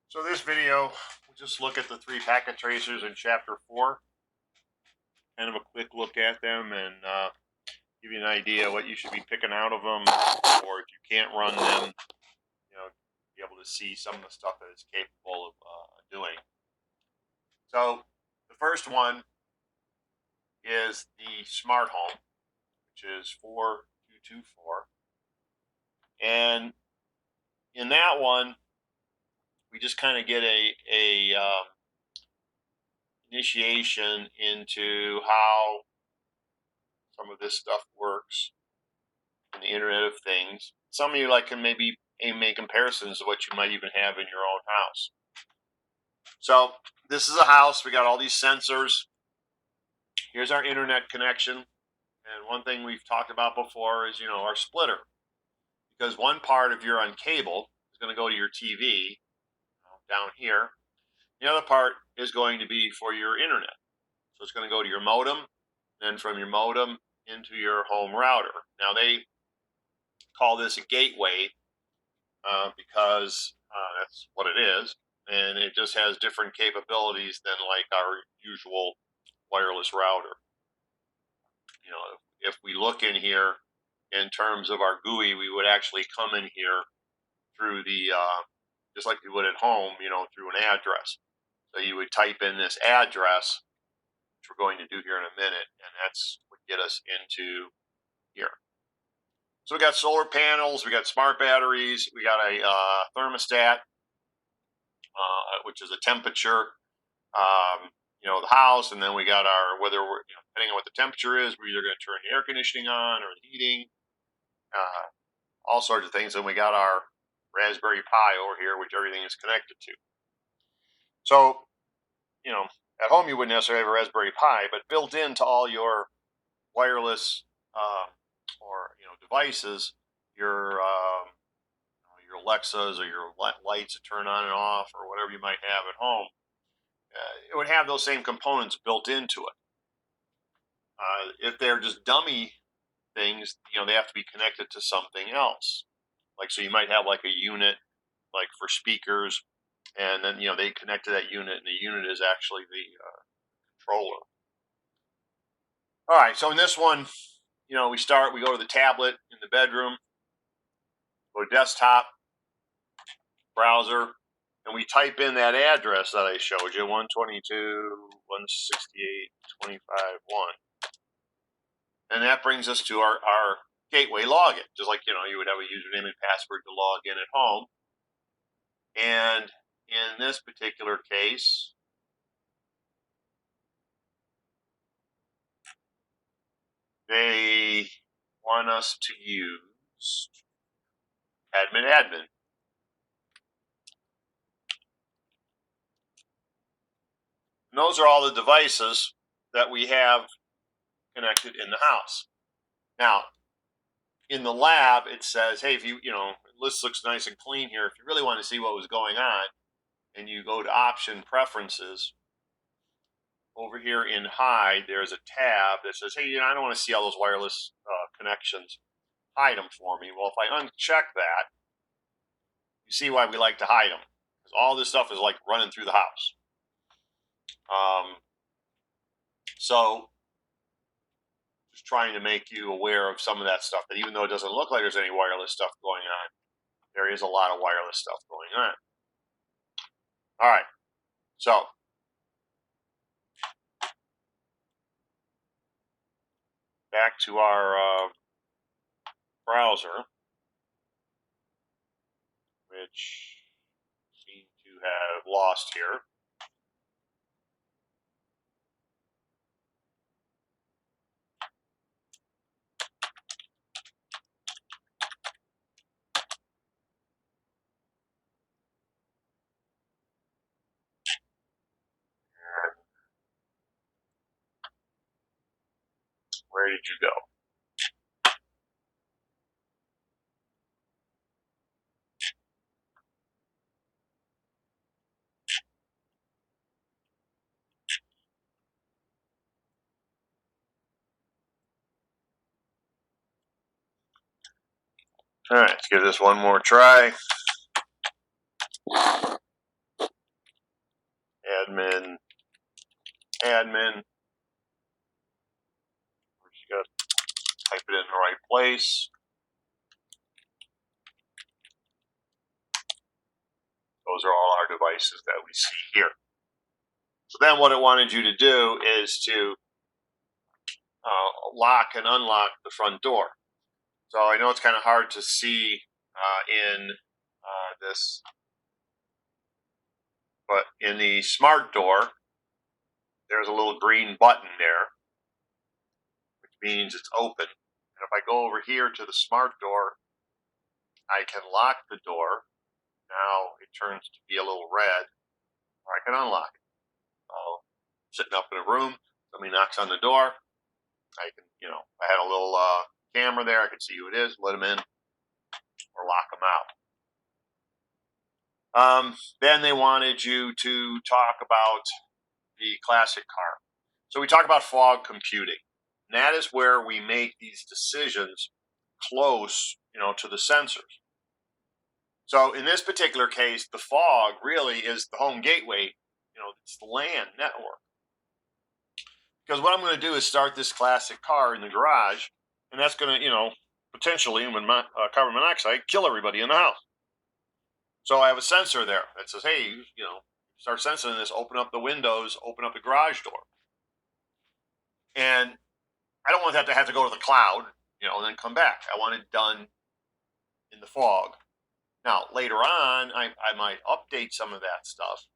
So this video, we'll just look at the 3 packet tracers in chapter 4, kind of a quick look at them and give you an idea what you should be picking out of them, or if you can't run them, be able to see some of the stuff that it's capable of doing. So the first one is the smart home, which is 4224. And in that one, we just kind of get a initiation into how some of this stuff works in the Internet of Things. Some of you can maybe make comparisons to what you might even have in your own house. So this is a house. We got all these sensors. Here's our internet connection. And one thing we've talked about before is, our splitter. Because one part, if you're on cable, is going to go to your TV down here. The other part is going to be for your internet. So it's going to go to your modem, then from your modem into your home router. Now they call this a gateway because that's what it is, and it just has different capabilities than like our usual wireless router. If we look in here in terms of our GUI, we would actually come in here through the just like you would at home, through an address. So you would type in this address, which we're going to do here in a minute, and that's what get us into here. So we got solar panels, we got smart batteries, we got a thermostat, which is a temperature, the house, and then we got our, whether we're, depending on what the temperature is, we're either going to turn the air conditioning on or the heating, all sorts of things. And we got our Raspberry Pi over here, which everything is connected to. So, at home you wouldn't necessarily have a Raspberry Pi, but built into all your wireless or devices, your Alexas or your lights to turn on and off or whatever you might have at home, it would have those same components built into it. If they're just dummy things, they have to be connected to something else. So you might have like a unit, like for speakers, and then they connect to that unit, and the unit is actually the controller. All right, so in this one, we go to the tablet in the bedroom, go to desktop, browser, and we type in that address that I showed you, 122.168.25.1. And that brings us to our gateway login, just like, you would have a username and password to log in at home. And in this particular case, they want us to use admin. And those are all the devices that we have connected in the house. Now, in the lab, it says, hey, if the list looks nice and clean here. If you really want to see what was going on, and you go to option preferences, over here in hide, there's a tab that says, hey, I don't want to see all those wireless connections. Hide them for me. Well, if I uncheck that, you see why we like to hide them. Because all this stuff is like running through the house. So just trying to make you aware of some of that stuff, that even though it doesn't look like there's any wireless stuff going on, there is a lot of wireless stuff going on. All right. So back to our browser, which seem to have lost here. Where did you go? All right, let's give this one more try. admin. You got to type it in the right place. Those are all our devices that we see here. So then what it wanted you to do is to lock and unlock the front door. So I know it's kind of hard to see in this, but in the smart door, there's a little green button there, which means it's open. And if I go over here to the smart door, I can lock the door. Now it turns to be a little red, or I can unlock it. So sitting up in a room, somebody knocks on the door, I can, I had a little camera there, I could see who it is, let them in, or lock them out. Then they wanted you to talk about the classic car. So we talk about fog computing. And that is where we make these decisions close, to the sensors. So in this particular case, the fog really is the home gateway. It's the LAN network. Because what I'm going to do is start this classic car in the garage, and that's going to, potentially, when carbon monoxide, kill everybody in the house. So I have a sensor there that says, hey, start sensing this, open up the windows, open up the garage door. And I don't want that to have to go to the cloud, and then come back. I want it done in the fog. Now, later on, I might update some of that stuff.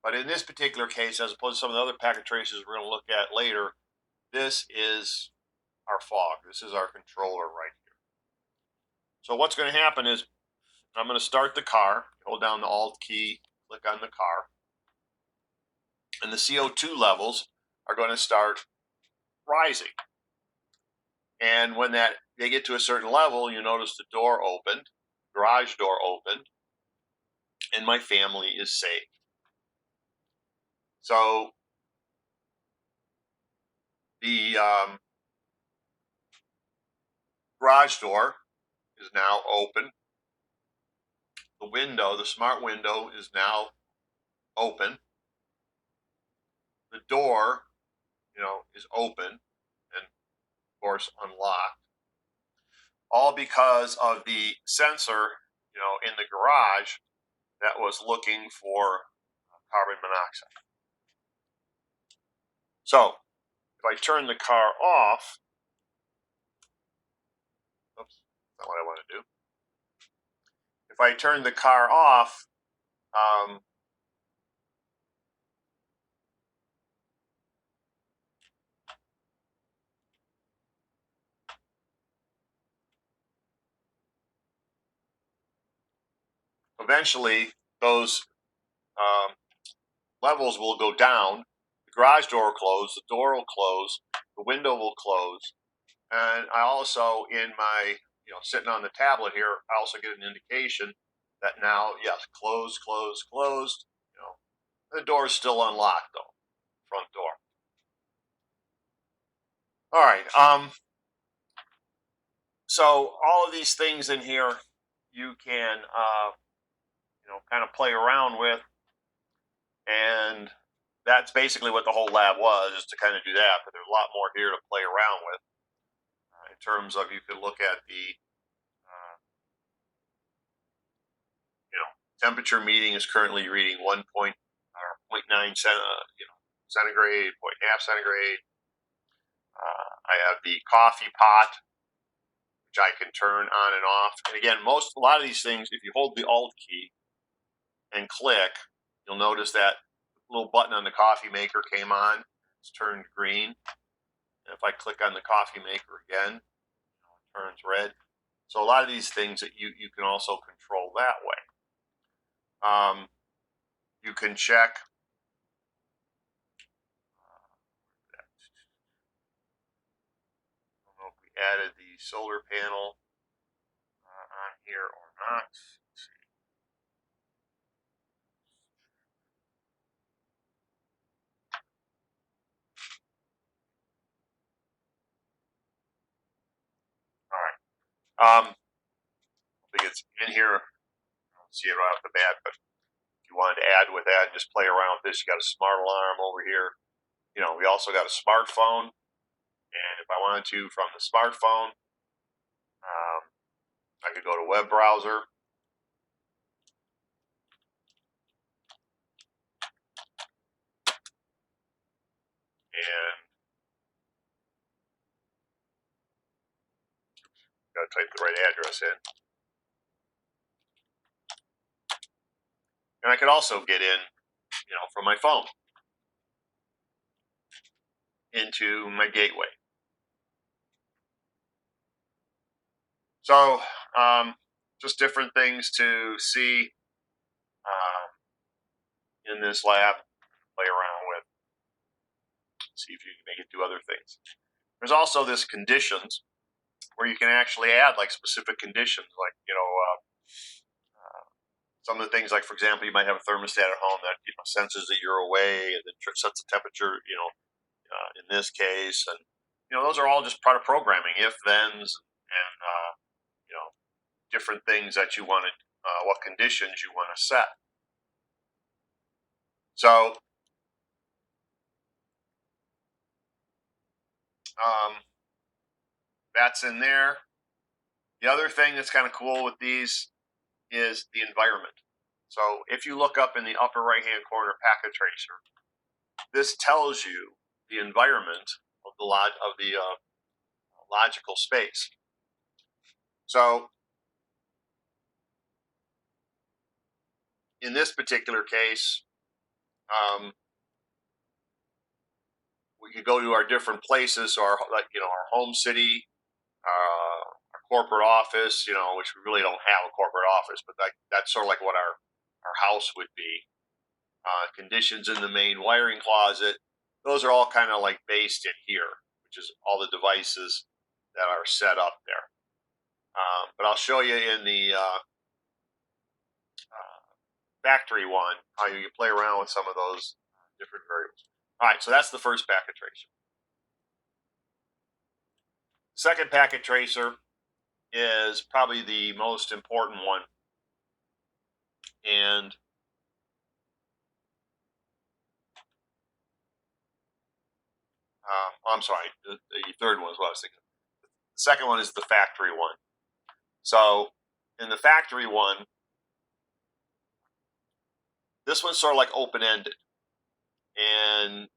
But in this particular case, as opposed to some of the other packet traces we're going to look at later, this is our fog. This is our controller right here. So what's going to happen is I'm going to start the car, hold down the Alt key, click on the car, and the CO2 levels are going to start rising. And when they get to a certain level, you notice the door opened, garage door opened, and my family is safe. So the garage door is now open. The window, the smart window, is now open. The door, is open and, of course, unlocked. All because of the sensor, in the garage that was looking for carbon monoxide. So if I turn the car off, oops, not what I want to do. If I turn the car off, eventually those levels will go down. The garage door will close, the door will close, the window will close, and I also, in my, sitting on the tablet here, I also get an indication that now, yes, closed. The door is still unlocked though, front door. All right. So all of these things in here, you can, kind of play around with, and that's basically what the whole lab was, is to kind of do that. But there's a lot more here to play around with. In terms of, you could look at the, temperature meeting is currently reading 0.9 centigrade, 0.5 centigrade. I have the coffee pot, which I can turn on and off. And again, a lot of these things, if you hold the Alt key and click, you'll notice that little button on the coffee maker came on. It's turned green. And if I click on the coffee maker again, it turns red. So a lot of these things that you can also control that way. You can check. I don't know if we added the solar panel on here or not. Let's see. All right. I think it's in here. I don't see it right off the bat, but if you wanted to add with that and just play around with this, you got a smart alarm over here. We also got a smartphone, and if I wanted to from the smartphone, I could go to web browser, and got to type the right address in. And I could also get in, from my phone into my gateway. So, just different things to see in this lab, play around with, see if you can make it do other things. There's also this conditions where you can actually add like specific conditions, like some of the things, like for example, you might have a thermostat at home that senses that you're away and then sets the temperature. In this case, and those are all just part of programming, if thens, and different things that you want to, what conditions you want to set. So that's in there. The other thing that's kind of cool with these is the environment. So if you look up in the upper right hand corner, packet tracer, this tells you the environment of the logical space. So in this particular case, we could go to our different places, our home city, our corporate office, which we really don't have a corporate office, but that's sort of like what our house would be. Conditions in the main wiring closet, those are all kind of like based in here, which is all the devices that are set up there. But I'll show you in the factory one how you can play around with some of those different variables. All right, so that's the first packet tracer. Second packet tracer is probably the most important one, and I'm sorry, the third one is what I was thinking. The second one is the factory one. So in the factory one, this one's sort of like open-ended, and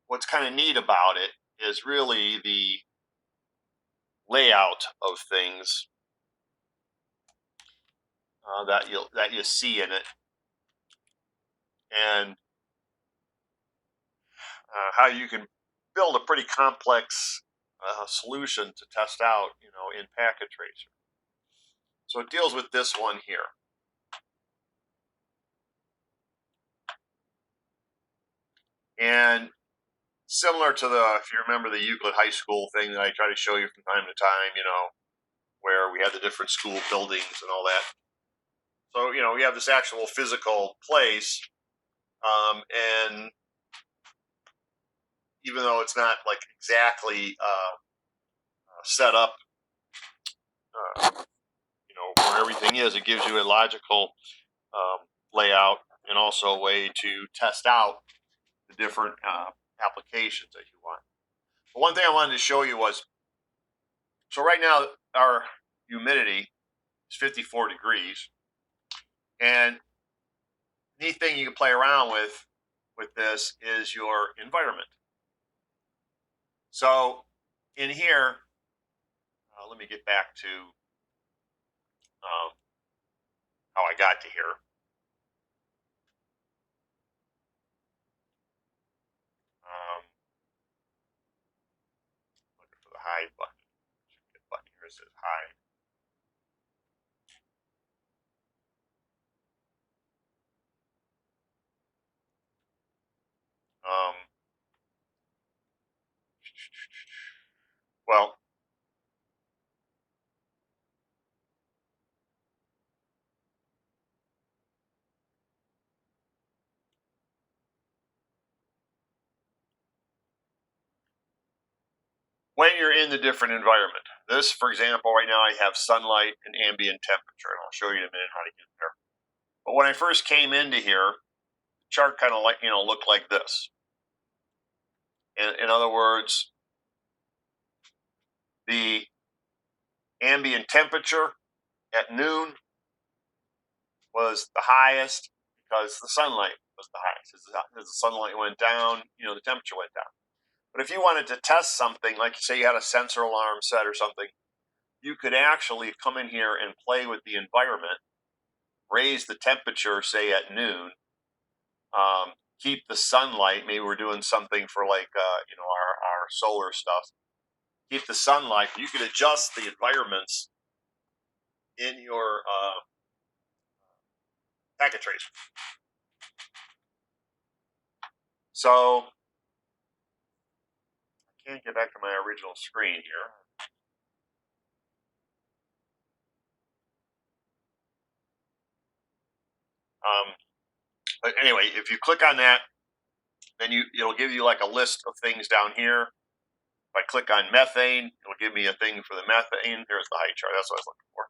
what's kind of neat about it is really the layout of things that you see in it, and how you can build a pretty complex solution to test out, in packet tracer. So it deals with this one here. And similar to if you remember the Euclid High School thing that I try to show you from time to time, where we had the different school buildings and all that. So, we have this actual physical place, and even though it's not like exactly set up, where everything is, it gives you a logical layout and also a way to test out the different applications that you want. But one thing I wanted to show you was, so right now our humidity is 54 degrees, and neat thing you can play around with this is your environment. So in here, let me get back to how I got to here. Looking for the hide button. The button here says hide. Well, when you're in the different environment. This, for example, right now I have sunlight and ambient temperature, and I'll show you in a minute how to get there. But when I first came into here, the chart kind of looked like this. In other words, the ambient temperature at noon was the highest because the sunlight was the highest. As the sunlight went down, the temperature went down. But if you wanted to test something, like say you had a sensor alarm set or something, you could actually come in here and play with the environment, raise the temperature, say at noon, keep the sunlight. Maybe we're doing something for like our solar stuff. Keep the sunlight. You could adjust the environments in your packet tracer. So I can't get back to my original screen here. But anyway, if you click on that, then it'll give you like a list of things down here. If I click on methane, it'll give me a thing for the methane. There's the height chart. That's what I was looking for.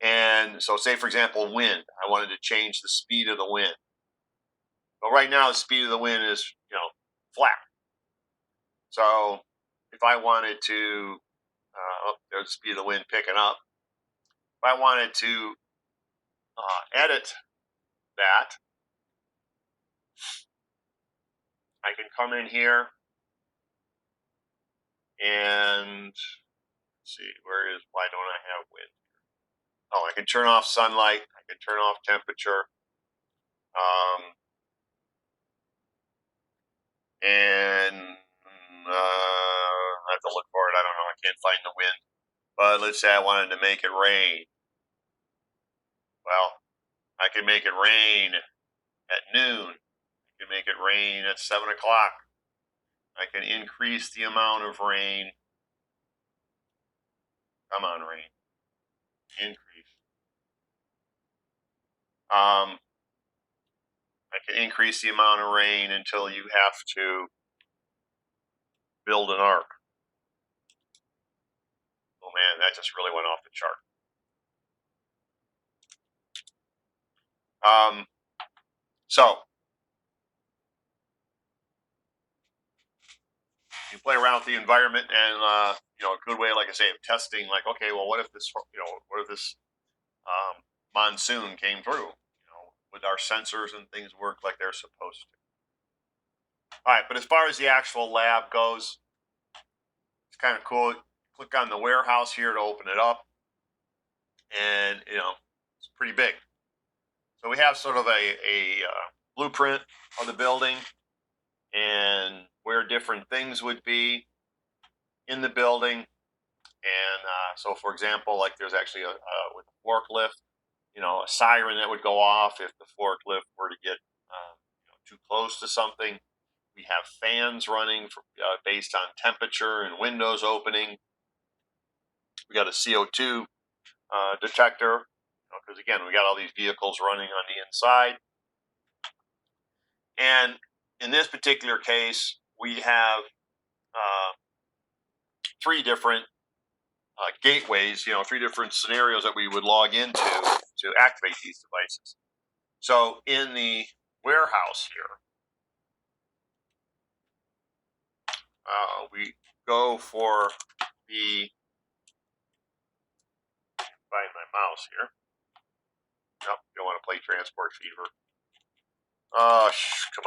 And so say, for example, wind. I wanted to change the speed of the wind. But right now, the speed of the wind is, flat. So if I wanted to, there's the speed of the wind picking up. If I wanted to edit that, I can come in here and see, why don't I have wind? Oh, I can turn off sunlight. I can turn off temperature. And I have to look for it. I don't know. I can't find the wind. But let's say I wanted to make it rain. Well, I can make it rain at noon. I can make it rain at 7 o'clock. I can increase the amount of rain. Come on, rain. Increase. I can increase the amount of rain until you have to build an ark. Oh man, that just really went off the chart. So you play around with the environment, and a good way, like I say, of testing. Like, okay, well, what if this monsoon came through? Would our sensors and things work like they're supposed to? All right, but as far as the actual lab goes, it's kind of cool. Click on the warehouse here to open it up, and it's pretty big. So we have sort of a blueprint of the building and where different things would be in the building. And so, for example, like there's actually with a forklift, a siren that would go off if the forklift were to get too close to something. We have fans running based on temperature and windows opening. We got a CO2 detector, because again, we got all these vehicles running on the inside. And in this particular case, we have 3 different gateways, 3 different scenarios that we would log into to activate these devices. So in the warehouse here, we go for the, find my mouse here. Nope, don't want to play Transport Fever. Come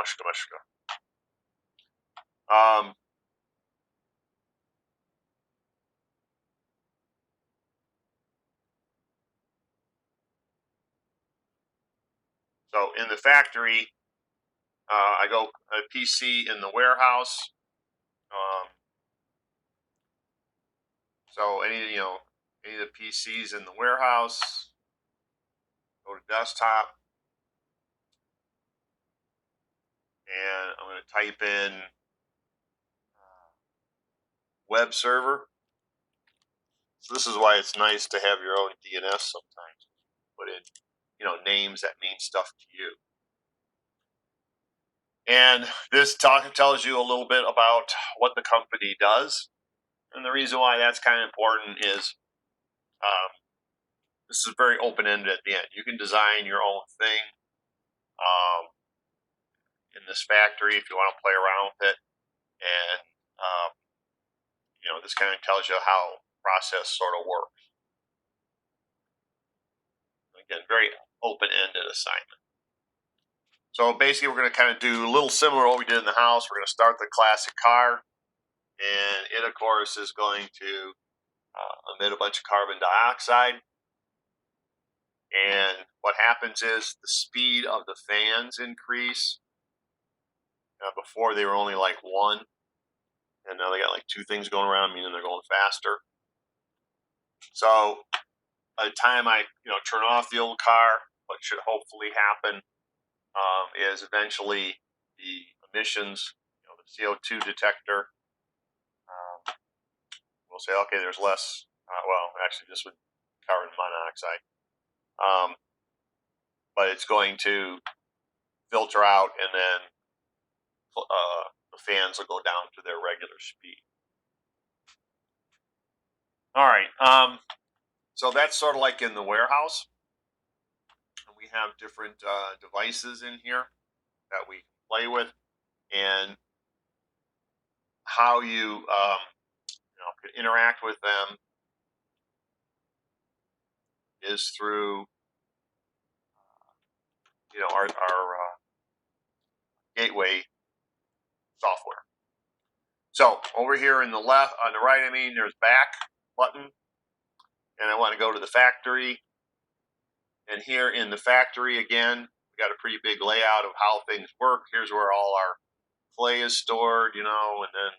on. So in the factory, I go a PC in the warehouse. So any of the PCs in the warehouse, go to desktop, and I'm going to type in web server. So this is why it's nice to have your own DNS sometimes. Put in, names that mean stuff to you. And this tells you a little bit about what the company does. And the reason why that's kind of important is this is very open-ended at the end. You can design your own thing in this factory if you want to play around with it. And, this kind of tells you how process sort of works. Again, very open-ended assignment. So basically, we're going to kind of do a little similar to what we did in the house. We're going to start the classic car. And it, of course, is going to emit a bunch of carbon dioxide. And what happens is the speed of the fans increase. Before they were only like one, and now they got like two things going around, meaning they're going faster. So by the time I turn off the old car, what should hopefully happen is eventually the emissions, the CO2 detector will say, okay, there's less. Well, actually, this would carbon monoxide, but it's going to filter out, and then the fans will go down to their regular speed. All right. So that's sort of like in the warehouse. We have different devices in here that we play with, and how you can interact with them is through our gateway software. So over here in the left, on the right, there's back button, and I want to go to the factory. And here in the factory, again, we got a pretty big layout of how things work. Here's where all our clay is stored, and then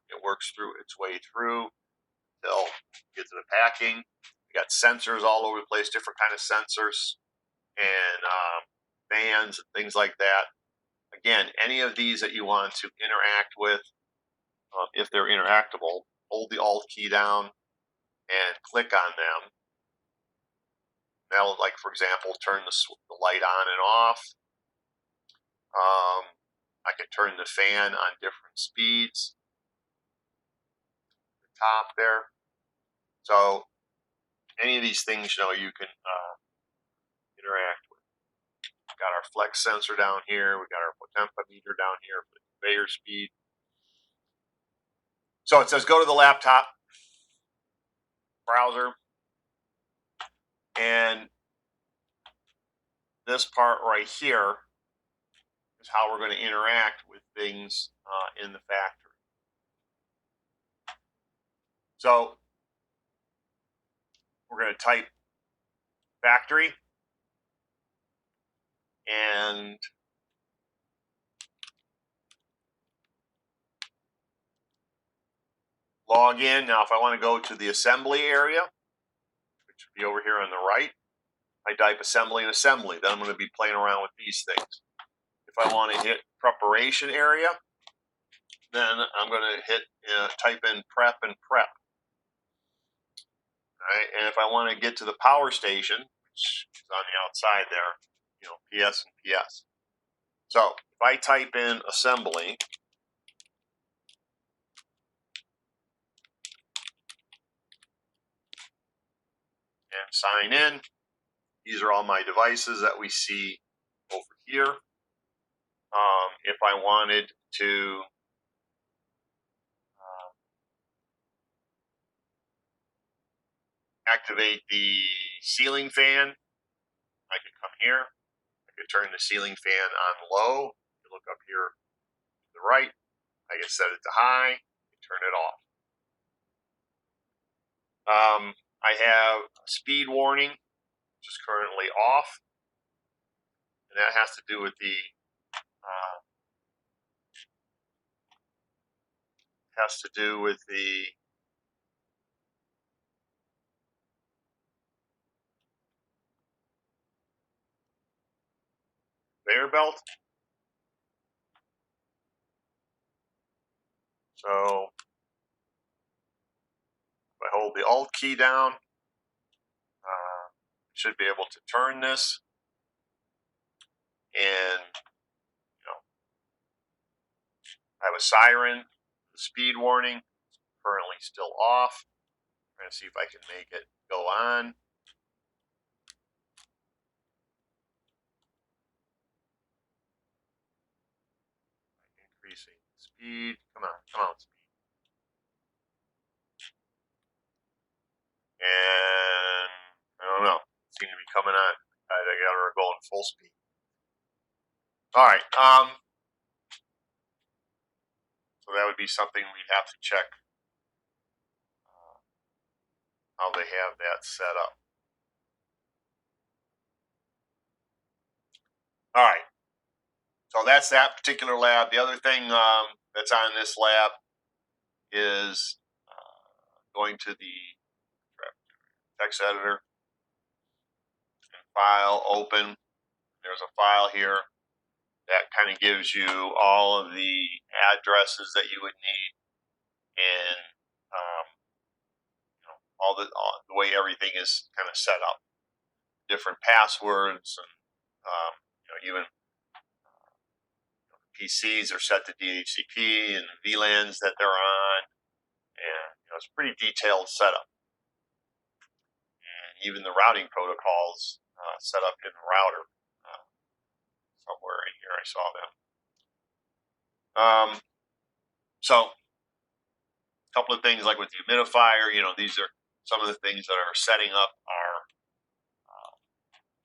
it works through its way through till get to the packing. We got sensors all over the place, different kind of sensors, and fans and things like that. Again, any of these that you want to interact with, if they're interactable, hold the Alt key down and click on them. That'll, like, for example, turn the light on and off. I can turn the fan on different speeds. The top there. So any of these things, you can interact with. We've got our flex sensor down here. We've got our potentiometer down here for the conveyor speed. So it says go to the laptop browser, and this part right here is how we're going to interact with things in the factory. So we're going to type factory and log in. Now, if I want to go to the assembly area, which would be over here on the right, I type assembly and assembly. Then I'm going to be playing around with these things. If I want to hit preparation area, then I'm going to hit type in prep and prep. All right, and if I want to get to the power station, which is on the outside there, PS and PS. So if I type in assembly and sign in, these are all my devices that we see over here. If I wanted to activate the ceiling fan, I could come here. I could turn the ceiling fan on low. You look up here to the right. I can set it to high. Turn it off. I have speed warning, which is currently off, and that has to do with the conveyor belt. So if I hold the Alt key down, should be able to turn this, and I have a siren, speed warning, currently still off. I'm going to see if I can make it go on. Increasing speed. Come on, speed. And I don't know. It seems to be coming on. I got her going full speed. All right. So that would be something we'd have to check how they have that set up. All right. So that's that particular lab. The other thing that's on this lab is going to the text editor and file, open. There's a file here that kind of gives you all of the addresses that you would need and all the way everything is kind of set up, different passwords, and even PCs are set to DHCP and the VLANs that they're on, and it's a pretty detailed setup. And even the routing protocols set up in the router. Somewhere in here I saw them. So a couple of things like with the humidifier, these are some of the things that are setting up our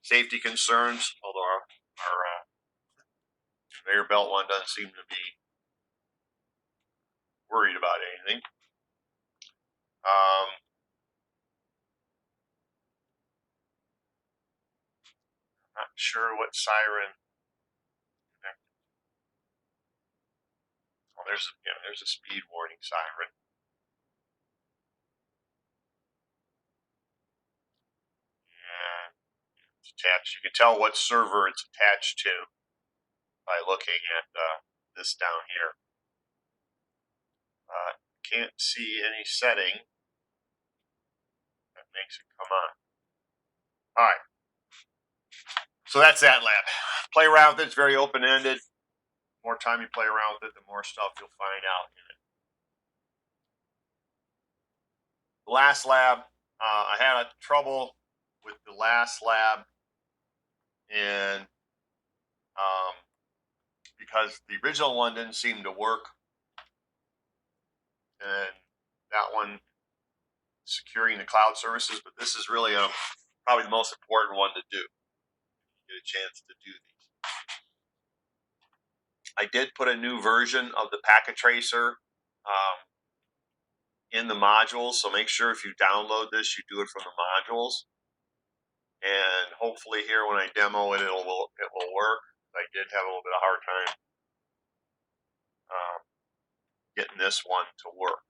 safety concerns, although our conveyor belt one doesn't seem to be worried about anything. Not sure what siren. Oh, there's a speed warning siren. And it's attached. You can tell what server it's attached to by looking at this down here. Can't see any setting that makes it come on. All right. So that's that lab. Play around with it. It's very open-ended. The more time you play around with it, the more stuff you'll find out in it. The last lab, I had trouble with the last lab, and because the original one didn't seem to work, and that one securing the cloud services, but this is really probably the most important one to do. Get a chance to do these. I did put a new version of the packet tracer in the modules, so make sure if you download this, you do it from the modules. And hopefully here when I demo it, it will work. I did have a little bit of a hard time getting this one to work.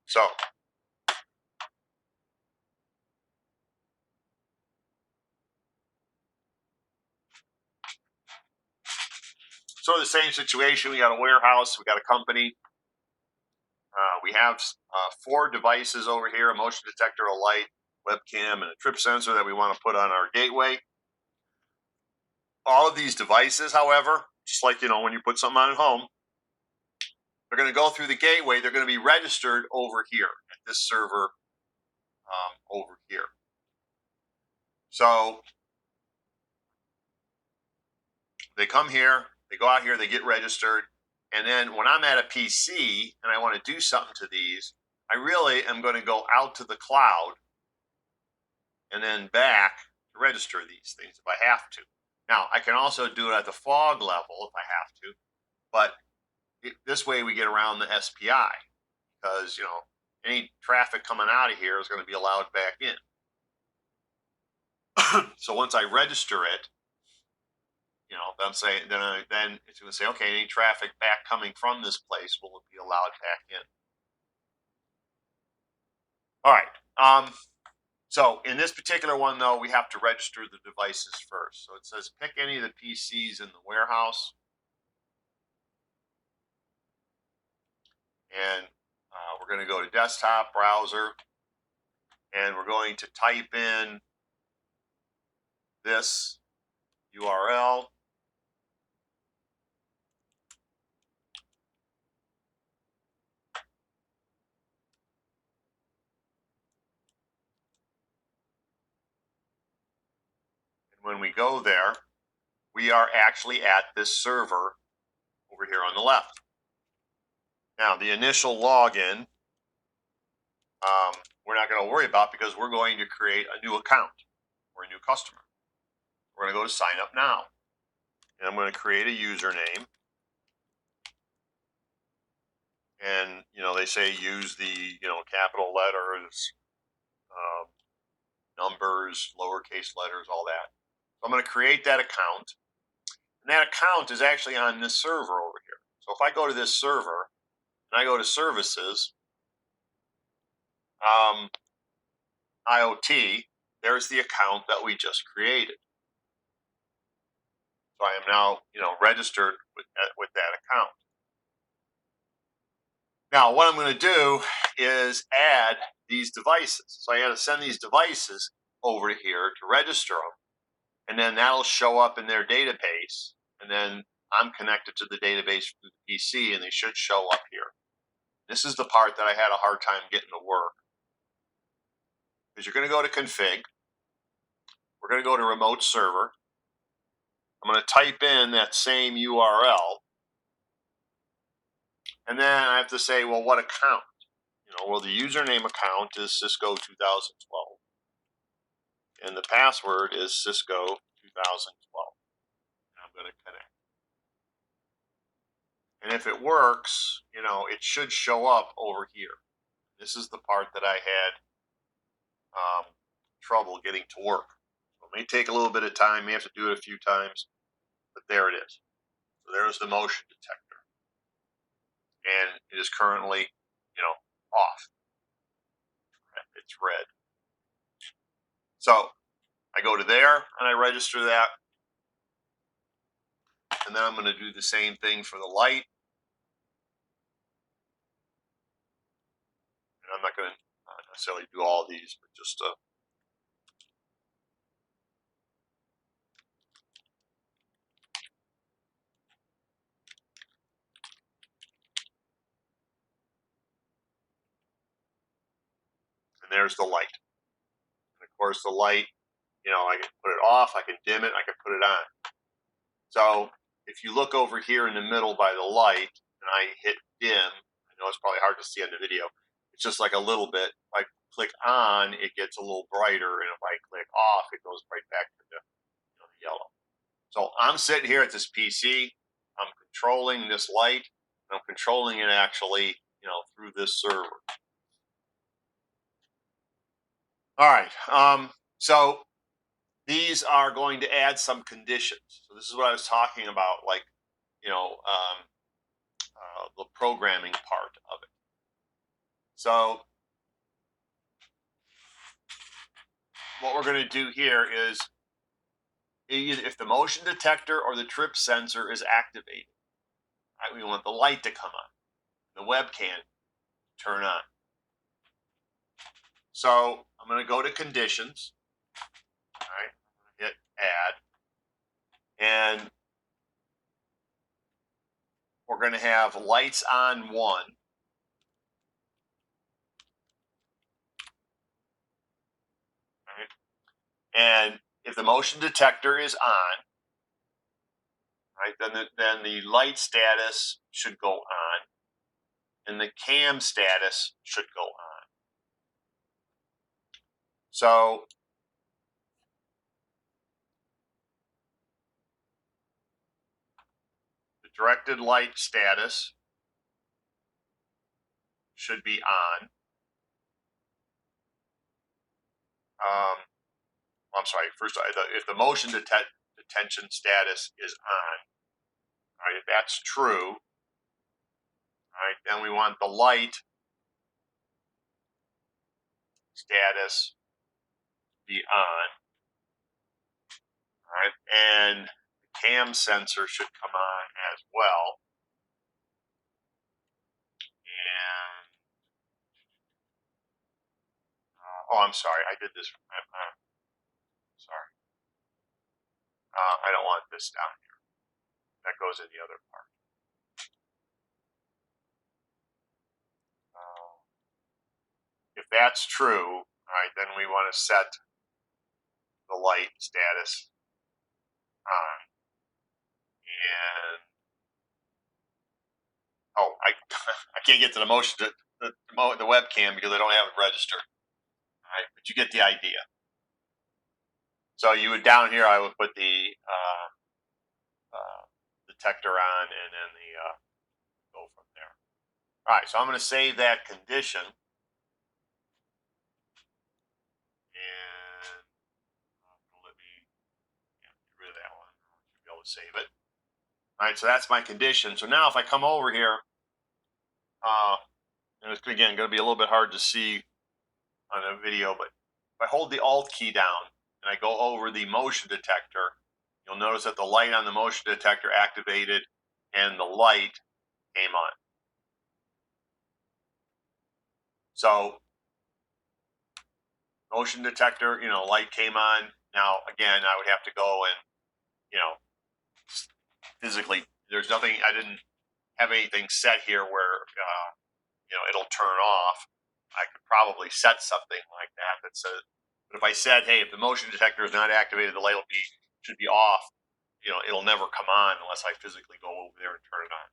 So the same situation, we got a warehouse, we got a company. We have 4 devices over here, a motion detector, a light, webcam, and a trip sensor that we want to put on our gateway. All of these devices, however, just like when you put something on at home, they're going to go through the gateway. They're going to be registered over here at this server over here. So they come here, they go out here, they get registered, and then when I'm at a PC and I want to do something to these, I really am going to go out to the cloud and then back to register these things if I have to. Now, I can also do it at the fog level if I have to, but this way we get around the SPI because, any traffic coming out of here is going to be allowed back in. So once I register it, I'm saying then it's going to say, okay, any traffic back coming from this place will be allowed back in. All right. So in this particular one, though, we have to register the devices first. So it says pick any of the PCs in the warehouse. And we're going to go to desktop browser. And we're going to type in this URL. When we go there, we are actually at this server over here on the left. Now, the initial login, we're not going to worry about because we're going to create a new account or a new customer. We're going to go to sign up now. And I'm going to create a username. And, they say use the, capital letters, numbers, lowercase letters, all that. So I'm going to create that account. And that account is actually on this server over here. So if I go to this server and I go to services, IoT, there's the account that we just created. So I am now, registered with that account. Now, what I'm going to do is add these devices. So I got to send these devices over here to register them, and then that'll show up in their database. And then I'm connected to the database through the PC, and they should show up here. This is the part that I had a hard time getting to work. Because you're going to go to config. We're going to go to remote server. I'm going to type in that same URL. And then I have to say, well, what account? Well, the username account is Cisco 2012. And the password is Cisco 2012. I'm going to connect. And if it works, it should show up over here. This is the part that I had trouble getting to work. So it may take a little bit of time. May have to do it a few times. But there it is. So there's the motion detector. And it is currently, off. It's red. So I go to there and I register that. And then I'm going to do the same thing for the light. And I'm not going to necessarily do all these, but just and there's the light. And of course, the light, I can put it off, I can dim it, I can put it on. So if you look over here in the middle by the light, and I hit dim, I know it's probably hard to see on the video. It's just like a little bit. If I click on, it gets a little brighter, and if I click off, it goes right back to the yellow. So I'm sitting here at this PC. I'm controlling this light. I'm controlling it actually, through this server. All right. So these are going to add some conditions. So this is what I was talking about, like, the programming part of it. So what we're going to do here is if the motion detector or the trip sensor is activated, right, we want the light to come on, the webcam turn on. So I'm going to go to conditions. All right, hit add, and we're going to have lights on 1. Right? And if the motion detector is on, right, then the light status should go on, and the cam status should go on. So the directed light status should be on. I'm sorry. First, if the motion detention status is on, all right, if that's true, all right, then we want the light status to be on. All right, and the cam sensor should come on as well. And I'm sorry, I did this. Sorry, I don't want this down here. That goes in the other part. If that's true, all right, then we want to set the light status And I I can't get to the motion to the webcam because I don't have it registered. All right, but you get the idea. So you would down here, I would put the detector on, and then go from there. All right, so I'm going to save that condition, and let me get rid of that one. I'll be able to save it. All right, so that's my condition. So now if I come over here, and it's again going to be a little bit hard to see on a video, but if I hold the Alt key down and I go over the motion detector, you'll notice that the light on the motion detector activated and the light came on. So motion detector, light came on. Now, again, I would have to go and, physically, there's nothing, I didn't have anything set here where, it'll turn off. I could probably set something like that says, but if I said, hey, if the motion detector is not activated, the light should be off, it'll never come on unless I physically go over there and turn it on.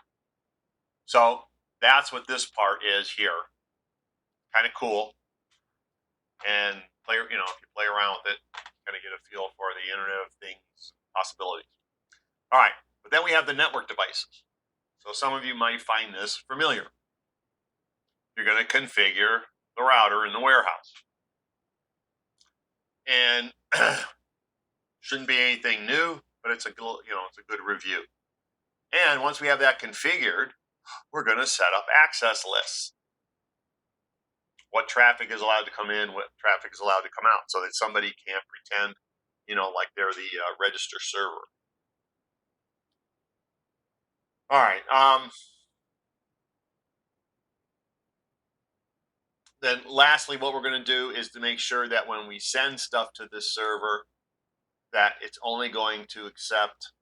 So that's what this part is here. Kind of cool. And if you play around with it, kind of get a feel for the Internet of Things possibilities. All right, but then we have the network devices. So some of you might find this familiar. You're going to configure the router in the warehouse. And shouldn't be anything new, but it's a good review. And once we have that configured, we're going to set up access lists. What traffic is allowed to come in, what traffic is allowed to come out, so that somebody can't pretend, like they're the register server. All right. Then lastly, what we're going to do is to make sure that when we send stuff to this server, that it's only going to accept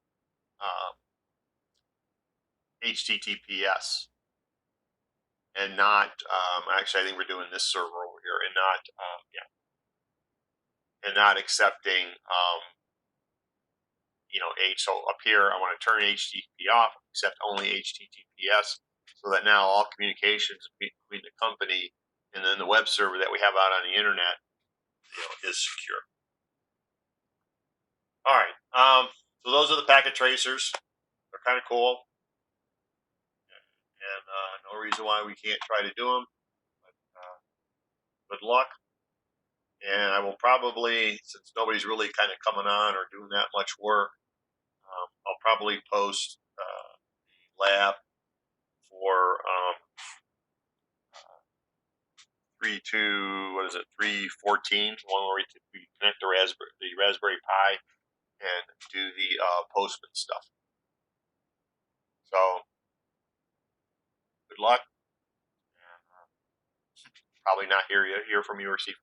HTTPS and not, actually, I think we're doing this server over here and not accepting, so up here, I want to turn HTTP off, accept only HTTPS, so that now all communications between the company and then the web server that we have out on the internet, is secure. All right. So those are the packet tracers. They're kind of cool, and no reason why we can't try to do them. But good luck. And I will probably, since nobody's really kind of coming on or doing that much work, I'll probably post the lab for 3.14, one where we connect the Raspberry Pi and do the Postman stuff. So good luck. Probably not hear from you or see